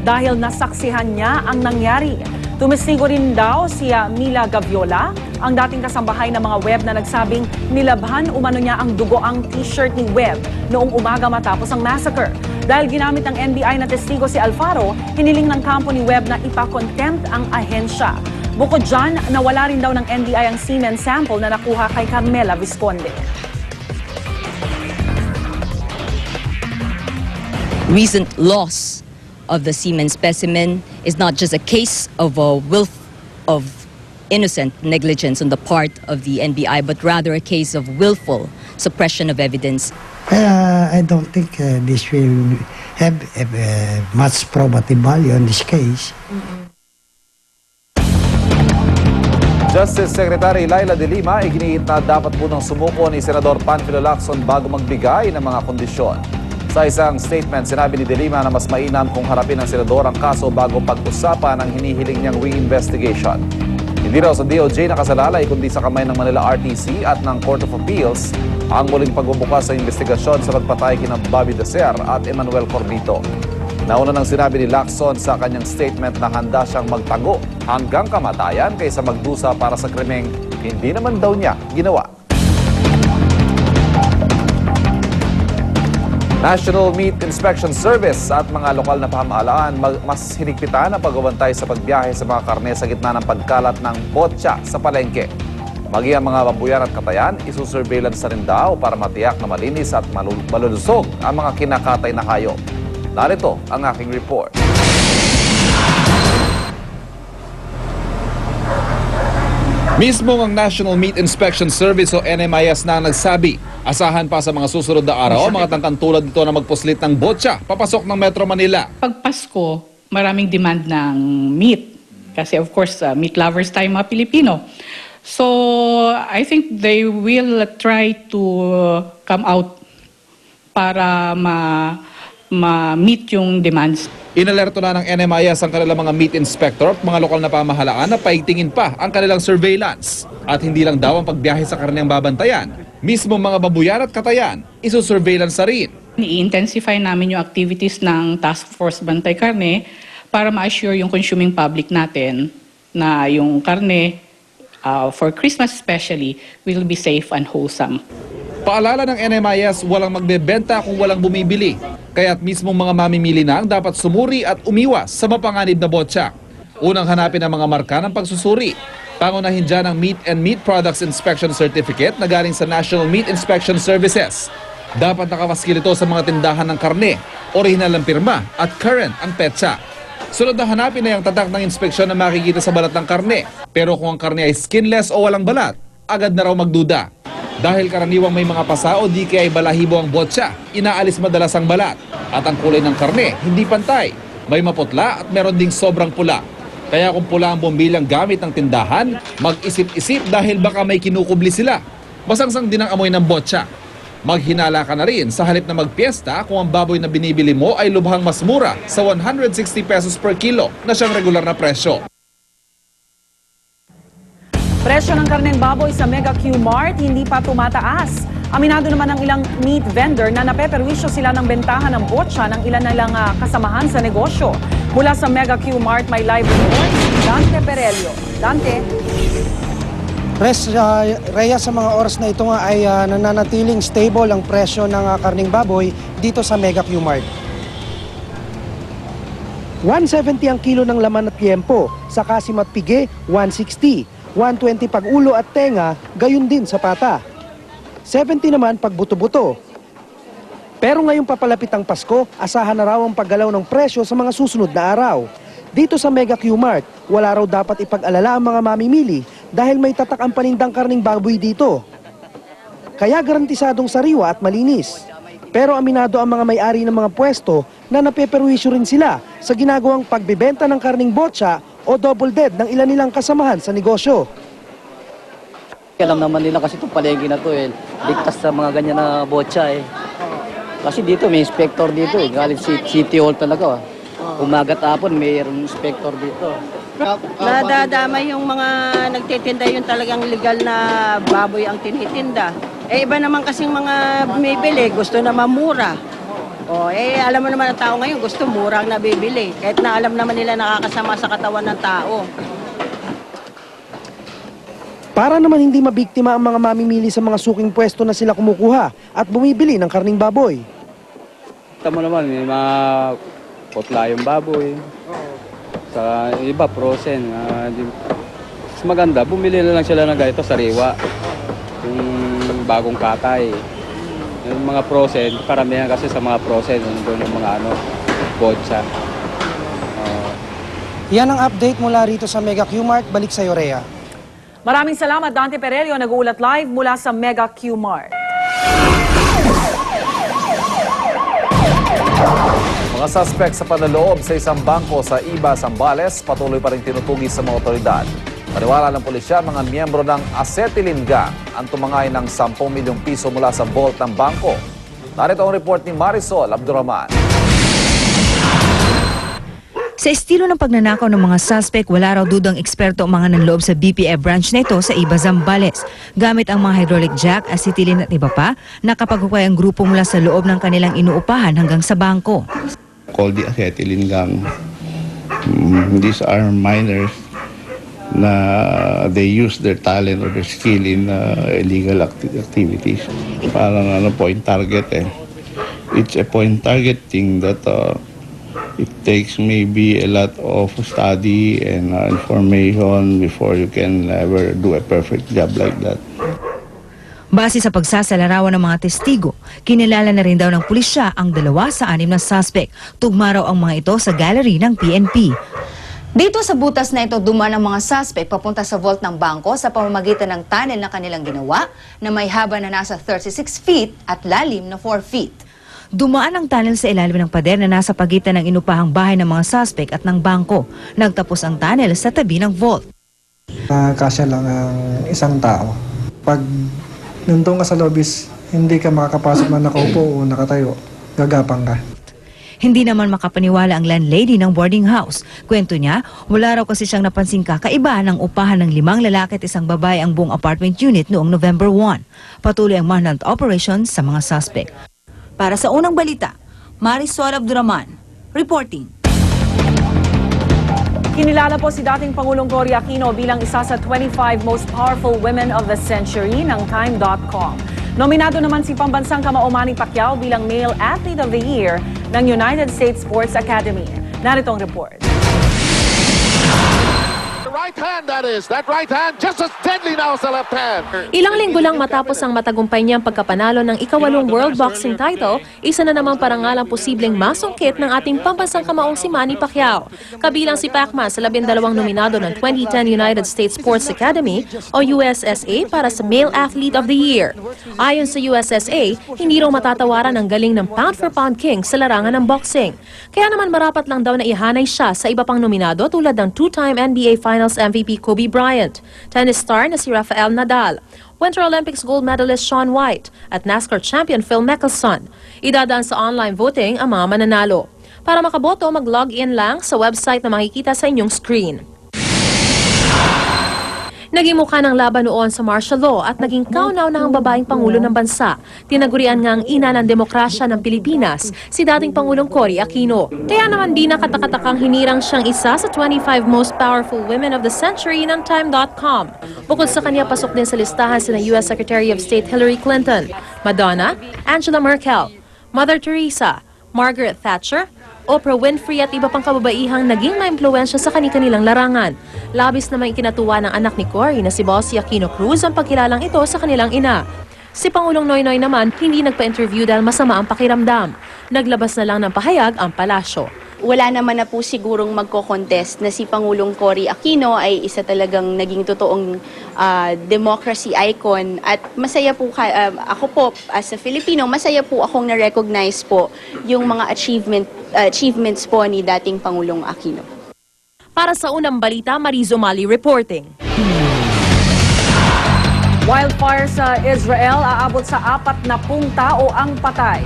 dahil nasaksihan niya ang nangyari. Tumestigo rin daw si Mila Gaviola, ang dating kasambahay ng mga Webb na nagsabing nilabhan umano niya ang dugo ang t-shirt ni Webb noong umaga matapos ang massacre. Dahil ginamit ng NBI na testigo si Alfaro, hiniling ng kampo ni Webb na ipa-contempt ang ahensya. Bukod dyan, nawala rin daw ng NBI ang semen sample na nakuha kay Carmela Visconde. Recent loss of the semen specimen is not just a case of innocent negligence on the part of the NBI, but rather a case of willful suppression of evidence. I don't think this will have much probative value in this case. Justice Secretary Laila De Lima iginiit na dapat munang sumuko ni Senador Panfilo Lacson bago magbigay ng mga kondisyon. Sa isang statement, sinabi ni De Lima na mas mainam kung harapin ng senador ang kaso bago pag-usapan ang hinihiling niyang re-investigation. Hindi raw sa DOJ nakasalalay kundi sa kamay ng Manila RTC at ng Court of Appeals ang muling pagbubukas sa investigasyon sa pagpatay kina Bobby Deser at Emmanuel Corbito. Nauna nang sinabi ni Lacson sa kanyang statement na handa siyang magtago hanggang kamatayan kaysa magdusa para sa krimeng hindi naman daw niya ginawa. National Meat Inspection Service at mga lokal na pamahalaan mas hinigpitan ang pagbabantay sa pagbiyahe sa mga karne sa gitna ng pagkalat ng botya sa palengke. Maging ang mga babuyan at katayan, isusurveillance na rin daw para matiyak na malinis at malulusog ang mga kinakatay na hayop. Narito ang aking report. Mismo ang National Meat Inspection Service o NMIS na nagsabi, asahan pa sa mga susunod na araw ang mga tangkang dito na magpuslit ng botya papasok ng Metro Manila. Pag Pasko, maraming demand ng meat. Kasi of course, meat lovers tayo mga Pilipino. So, I think they will try to come out para ma-meet yung demands. Inalerto na ng NMIS ang kanilang mga meat inspector at mga lokal na pamahalaan na paigtingin pa ang kanilang surveillance. At hindi lang daw ang pagbiyahe sa karne ang babantayan. Mismo mga babuyan at katayan, isusurveillance na rin. I-intensify namin yung activities ng Task Force Bantay Karne para ma-assure yung consuming public natin na yung karne, for Christmas especially, will be safe and wholesome. Paalala ng NMIS, walang magbebenta kung walang bumibili. Kaya't mismong mga mamimili na ang dapat sumuri at umiwas sa mapanganib na botya. Unang hanapin ang mga marka ng pagsusuri. Pangunahin dyan ang Meat and Meat Products Inspection Certificate na galing sa National Meat Inspection Services. Dapat nakamaskil ito sa mga tindahan ng karne, orihinal ang pirma at current ang petsa. Sunod na hanapin na yung tatak ng inspeksyon na makikita sa balat ng karne. Pero kung ang karne ay skinless o walang balat, agad na raw magduda. Dahil karaniwang may mga pasa o di kaya ay balahibo ang botya, inaalis madalas ang balat. At ang kulay ng karne, hindi pantay. May maputla at meron ding sobrang pula. Kaya kung pula ang bumbilang gamit ng tindahan, mag-isip-isip dahil baka may kinukubli sila. Basangsang din ang amoy ng botya. Maghinala ka na rin sa halip na magpiesta kung ang baboy na binibili mo ay lubhang mas mura sa 160 pesos per kilo na siyang regular na presyo. Presyo ng karneng baboy sa Mega Q Mart hindi pa tumataas. Aminado naman ng ilang meat vendor na napeperwisyo sila ng bentahan ng botya ng ilan na lang kasamahan sa negosyo. Mula sa Mega Q Mart may live report, Dante Perelio. Dante? Rhea, sa mga oras na ito nga ay nananatiling stable ang presyo ng karneng baboy dito sa Mega Q Mart. 170 ang kilo ng laman at liempo, sa kasim at pige, 160. 120 pag ulo at tenga, gayon din sa pata. 70 naman pag buto-buto. Pero ngayong papalapit ang Pasko, asahan na raw ang paggalaw ng presyo sa mga susunod na araw. Dito sa Mega Q Mart, wala raw dapat ipag-alala ang mga mamimili dahil may tatak ang panindang karning baboy dito. Kaya garantisadong sariwa at malinis. Pero aminado ang mga may-ari ng mga pwesto na napeperwisyo rin sila sa ginagawang pagbebenta ng karning botya o double dead ng ilan nilang kasamahan sa negosyo. Alam naman nila kasi itong palengke na to ligtas sa mga ganyan na botya Kasi dito may inspector dito galing City Hall talaga. Umagat hapon mayroong inspector dito. Nadadamay yung mga nagtitinda yung talagang legal na baboy ang tinitinda. Iba naman kasing mga bumibili, gusto na mamura. Alam mo naman ang tao ngayon, gusto murang nabibili. Kahit na alam naman nila nakakasama sa katawan ng tao. Para naman hindi mabiktima ang mga mamimili sa mga suking pwesto na sila kumukuha at bumibili ng karning baboy. Tama naman, may mga putla yung baboy. Sa iba, frozen. Mas maganda, bumili na lang sila ng ganito, sariwa. Yung bagong katay. Yung mga frozen, karamihan kasi sa mga frozen, doon yung mga botsa. Yan ang update mula rito sa Mega Q-Mart. Balik sa Rhea. Maraming salamat, Dante Perelio, nag-uulat live mula sa Mega Q-Mart. Mga suspect sa panloloob sa isang bangko sa Iba, Zambales, patuloy pa rin tinutugis sa mga otoridad. Paniwala ng pulisya, mga miyembro ng Acetylene Gang ang tumangay ng 10 milyong piso mula sa vault ng bangko. Narito ang report ni Marisol Abdurrahman. Sa estilo ng pagnanakaw ng mga suspect, wala raw dudang eksperto ang mga nanloob sa BPF branch na ito sa Iba, Zambales. Gamit ang mga hydraulic jack, acetylene at iba pa, nakapaghukway ang grupo mula sa loob ng kanilang inuupahan hanggang sa bangko. Called the Acetylene Gang. These are minors na they use their talent or their skill in illegal activities. Parang point target eh. It's a point target thing that it takes maybe a lot of study and information before you can ever do a perfect job like that. Base sa pagsasalarawan ng mga testigo, kinilala na rin daw ng pulisya ang 2 sa 6 na suspect. Tugma raw ang mga ito sa gallery ng PNP. Dito sa butas na ito, dumaan ang mga suspect papunta sa vault ng bangko sa pamamagitan ng tunnel na kanilang ginawa na may haba na nasa 36 feet at lalim na 4 feet. Dumaan ang tunnel sa ilalim ng pader na nasa pagitan ng inupahang bahay ng mga suspect at ng bangko. Nagtapos ang tunnel sa tabi ng vault. Kasya lang ang isang tao. Pag nandun ka sa lobbies, hindi ka makakapasok na nakaupo o nakatayo, gagapang ka. Hindi naman makapaniwala ang landlady ng boarding house. Kwento niya, wala raw kasi siyang napansing kakaiba ng upahan ng 5 lalaki at 1 babae ang buong apartment unit noong November 1. Patuloy ang manhunt operation sa mga suspect. Para sa unang balita, Marisol Abdurrahman, reporting. Kinilala po si dating Pangulong Cory Aquino bilang isa sa 25 most powerful women of the century ng Time.com. Nominado naman si pambansang kamao Manny Pacquiao bilang Male Athlete of the Year ng United States Sports Academy. Narito ang report. Ilang linggo lang matapos ang matagumpay niyang pagkapanalo ng ika-8 World Boxing title, isa na namang parangalang posibleng masungkit ng ating pambansang kamaong si Manny Pacquiao. Kabilang si Pacman sa 12 nominado ng 2010 United States Sports Academy o USSA para sa Male Athlete of the Year. Ayon sa USSA, hindi raw matatawaran ang galing ng pound-for-pound king sa larangan ng boxing. Kaya naman marapat lang daw na ihanay siya sa iba pang nominado tulad ng 2-time NBA Finals MVP Kobe Bryant, tennis star na si Rafael Nadal, Winter Olympics gold medalist Shaun White at NASCAR champion Phil Mickelson. Idadaan sa online voting ang mga mananalo. Para makaboto, mag-log in lang sa website na makikita sa inyong screen. Naging mukha ng laban noon sa martial law at naging kauna-unahang babaeng Pangulo ng bansa. Tinagurian nga ang ina ng demokrasya ng Pilipinas, si dating Pangulong Cory Aquino. Kaya naman di nakatakatakang hinirang siyang isa sa 25 most powerful women of the century ng Time.com. Bukod sa kanya, pasok din sa listahan sina US Secretary of State Hillary Clinton, Madonna, Angela Merkel, Mother Teresa, Margaret Thatcher, Oprah Winfrey at iba pang kababaihang naging maimpluwensya sa kani-kanilang larangan. Labis naman ikinatuwa ng anak ni Cory na si Bossy Aquino Cruz ang pagkilalang ito sa kanilang ina. Si Pangulong Noynoy naman hindi nagpa-interview dahil masama ang pakiramdam. Naglabas na lang ng pahayag ang palasyo. Wala naman na po sigurong magko-contest na si Pangulong Cory Aquino ay isa talagang naging totoong democracy icon at masaya po ako po as a Filipino, masaya po akong na-recognize po yung mga achievements po ni dating Pangulong Aquino. Para sa unang balita, Marizo Mali reporting. Wildfire sa Israel, aabot sa 40 tao ang patay.